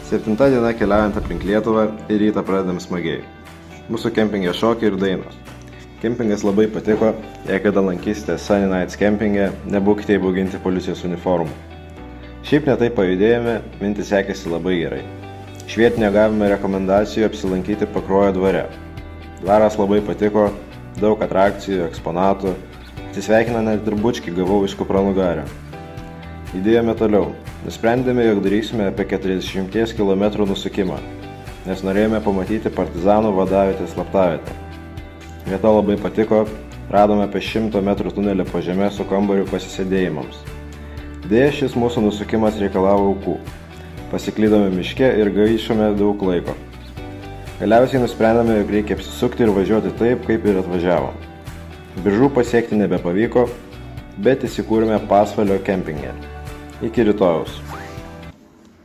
7 diena keliaujant aplink Lietuvą ir rytą pradedam smagiai. Mūsų kempingė šokiai ir dainos. Kempingas labai patiko, jei kada lankysite Sunny Nights kempingė, nebūkite įbauginti policijos uniformų. Šiaip netai pajudėjome, mintis sekėsi labai gerai. Švietinio gavome rekomendacijų apsilankyti Pakruojo dvare. Dvaras labai patiko, daug atrakcijų, eksponatų. Atsisveikina net ir bučkį gavau iš kupranugario. Judėjome toliau. Nusprendėme, jog darysime apie 40 km nusukimą, nes norėjome pamatyti partizanų vadavietės slaptavietę. Vieta labai patiko, radome apie 100 metrų tunelį po žeme su kambariu pasisėdėjimams. Deja, šis mūsų nusukimas reikalavo aukų. Pasiklydome miške ir gaišome daug laiko. Galiausiai nusprendėme, jog reikia apsisukti ir važiuoti taip, kaip ir atvažiavom. Biržų pasiekti nebepavyko, bet įsikūrėme Pasvalio kempinge. Iki rytojaus.